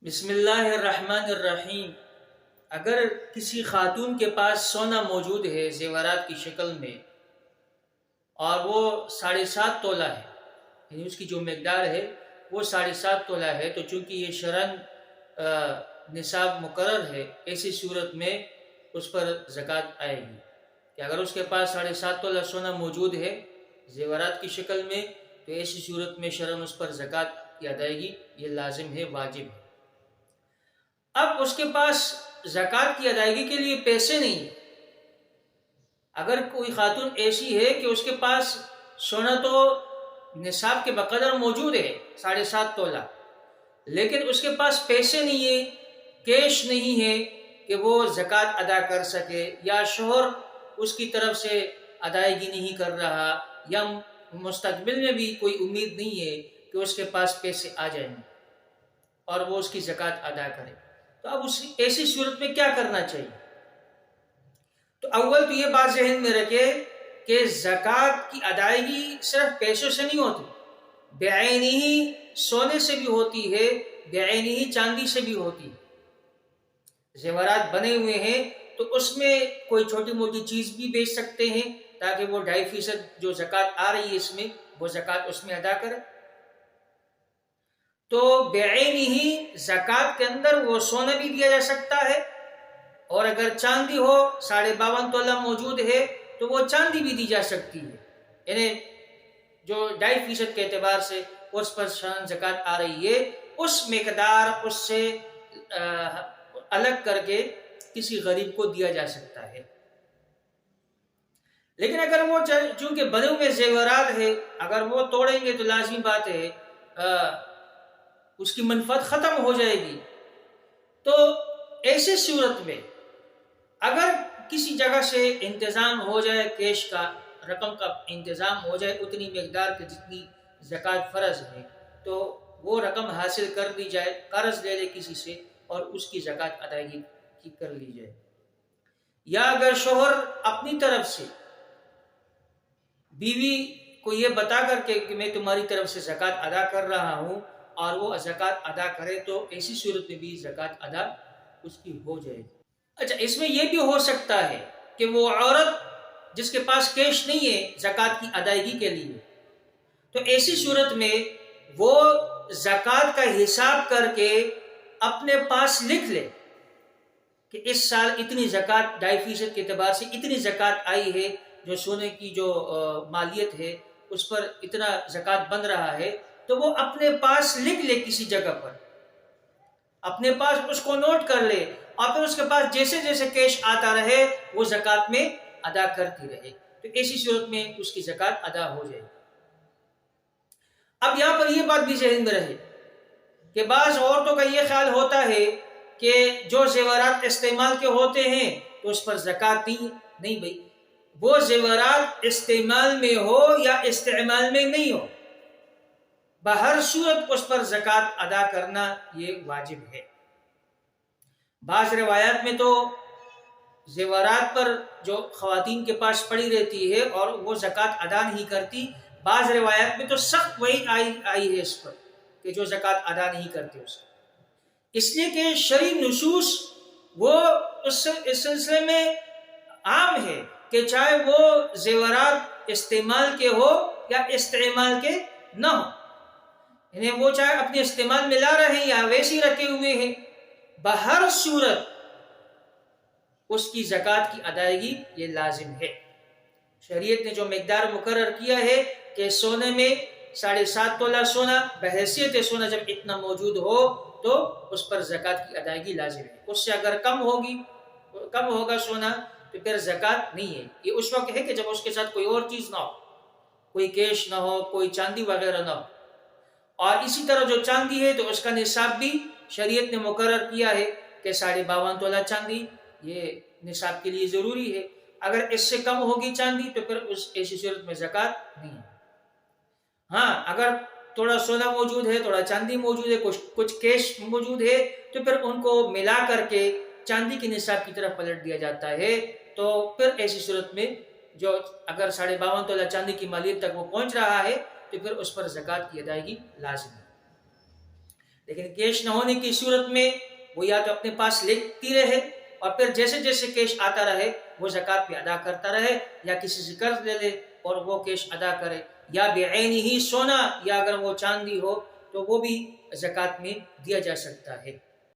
بسم اللہ الرحمن الرحیم۔ اگر کسی خاتون کے پاس سونا موجود ہے زیورات کی شکل میں اور وہ 7.5 تولہ ہے، یعنی اس کی جو مقدار ہے وہ 7.5 تولہ ہے، تو چونکہ یہ شرعاً نصاب مقرر ہے، ایسی صورت میں اس پر زکوٰۃ آئے گی کہ اگر اس کے پاس 7.5 تولہ سونا موجود ہے زیورات کی شکل میں، تو ایسی صورت میں شرعاً اس پر زکوٰۃ کی ادائیگی یہ لازم ہے، واجب ہے۔ اب اس کے پاس زکوٰۃ کی ادائیگی کے لیے پیسے نہیں ہیں۔ اگر کوئی خاتون ایسی ہے کہ اس کے پاس سونا تو نصاب کے بقدر موجود ہے 7.5 تولہ، لیکن اس کے پاس پیسے نہیں ہیں، کیش نہیں ہے کہ وہ زکوٰۃ ادا کر سکے، یا شوہر اس کی طرف سے ادائیگی نہیں کر رہا، یا مستقبل میں بھی کوئی امید نہیں ہے کہ اس کے پاس پیسے آ جائیں گے اور وہ اس کی زکوٰۃ ادا کرے، تو اب ایسی صورت میں کیا کرنا چاہیے؟ تو اول تو یہ بات ذہن میں رکھے کہ زکوٰۃ کی ادائیگی صرف پیسوں سے نہیں ہوتی، بعینہ ہی سونے سے بھی ہوتی ہے، بعینہ ہی چاندی سے بھی ہوتی ہے۔ زیورات بنے ہوئے ہیں تو اس میں کوئی چھوٹی موٹی چیز بھی بیچ سکتے ہیں تاکہ وہ 2.5% جو زکوٰۃ آ رہی ہے اس میں، وہ زکوٰۃ اس میں ادا کرے۔ تو بعینہ ہی زکوٰۃ کے اندر وہ سونا بھی دیا جا سکتا ہے، اور اگر چاندی ہو 52.5 تولہ موجود ہے تو وہ چاندی بھی دی جا سکتی ہے، یعنی جو 2.5% کے اعتبار سے اس پر شان زکوٰۃ آ رہی ہے، اس مقدار اس سے الگ کر کے کسی غریب کو دیا جا سکتا ہے۔ لیکن اگر وہ چونکہ بنے ہوئے زیورات ہے، اگر وہ توڑیں گے تو لازمی بات ہے اس کی منفعت ختم ہو جائے گی، تو ایسی صورت میں اگر کسی جگہ سے انتظام ہو جائے، کیش کا رقم کا انتظام ہو جائے اتنی مقدار کے جتنی زکوٰۃ فرض ہے، تو وہ رقم حاصل کر دی جائے، قرض لے لے کسی سے اور اس کی زکوٰۃ ادائیگی کر لی جائے۔ یا اگر شوہر اپنی طرف سے بیوی کو یہ بتا کر کے کہ میں تمہاری طرف سے زکوٰۃ ادا کر رہا ہوں اور وہ زکوٰۃ ادا کرے، تو ایسی صورت میں بھی زکوٰۃ ادا اس کی ہو جائے گی۔ اچھا، اس میں یہ بھی ہو سکتا ہے کہ وہ عورت جس کے پاس کیش نہیں ہے زکوٰۃ کی ادائیگی کے لیے، تو ایسی صورت میں وہ زکوٰۃ کا حساب کر کے اپنے پاس لکھ لے کہ اس سال اتنی زکوٰۃ 2.5% کے اعتبار سے اتنی زکوٰۃ آئی ہے، جو سونے کی جو مالیت ہے اس پر اتنا زکوٰۃ بن رہا ہے، تو وہ اپنے پاس لکھ لے کسی جگہ پر، اپنے پاس اس کو نوٹ کر لے، اور پھر اس کے پاس جیسے جیسے کیش آتا رہے وہ زکوٰۃ میں ادا کرتی رہے، تو ایسی صورت میں اس کی زکوٰۃ ادا ہو جائے۔ اب یہاں پر یہ بات بھی ذہن میں رہے کہ بعض عورتوں کا یہ خیال ہوتا ہے کہ جو زیورات استعمال کے ہوتے ہیں تو اس پر زکوٰۃ نہیں بھائی، وہ زیورات استعمال میں ہو یا استعمال میں نہیں ہو، بہر صورت اس پر زکوٰۃ ادا کرنا یہ واجب ہے۔ بعض روایات میں تو زیورات پر جو خواتین کے پاس پڑی رہتی ہے اور وہ زکوٰۃ ادا نہیں کرتی، بعض روایات میں تو سخت وعید آئی ہے اس پر کہ جو زکوٰۃ ادا نہیں کرتے اس لیے کہ شرعی نصوص وہ اس سلسلے میں عام ہے کہ چاہے وہ زیورات استعمال کے ہو یا استعمال کے نہ ہو، یعنی وہ چاہے اپنے استعمال میں لا رہے ہیں یا ویسے رکھے ہوئے ہیں، بہر صورت اس کی زکوٰۃ کی ادائیگی یہ لازم ہے۔ شریعت نے جو مقدار مقرر کیا ہے کہ سونے میں 7.5 تولہ سونا بحیثیت سونا جب اتنا موجود ہو تو اس پر زکوٰۃ کی ادائیگی لازم ہے، اس سے اگر کم ہوگا سونا تو پھر زکوٰۃ نہیں ہے۔ یہ اس وقت ہے کہ جب اس کے ساتھ کوئی اور چیز نہ ہو، کوئی کیش نہ ہو، کوئی چاندی وغیرہ نہ ہو، اور اسی طرح جو چاندی ہے تو اس کا نصاب بھی شریعت نے مقرر کیا ہے کہ 52.5 تولہ چاندی یہ نصاب کے لیے ضروری ہے۔ اگر اس سے کم ہوگی چاندی تو پھر ایسی صورت میں زکوٰۃ نہیں ہے۔ ہاں، اگر تھوڑا سونا موجود ہے، تھوڑا چاندی موجود ہے، کچھ کیش موجود ہے، تو پھر ان کو ملا کر کے چاندی کے نصاب کی طرف پلٹ دیا جاتا ہے، تو پھر ایسی صورت میں جو اگر 52.5 تولہ چاندی کی مالیت تک وہ پہنچ رہا ہے تو پھر اس پر زکوٰۃ کی ادائیگی لازم ہے۔ لیکن کیش نہ ہونے کی صورت میں وہ یا تو اپنے پاس لیتی رہے اور پھر جیسے جیسے کیش آتا رہے وہ زکوٰۃ پہ ادا کرتا رہے، یا کسی سے قرض لے لے اور وہ کیش ادا کرے، یا بعینی ہی سونا، یا اگر وہ چاندی ہو تو وہ بھی زکوٰۃ میں دیا جا سکتا ہے۔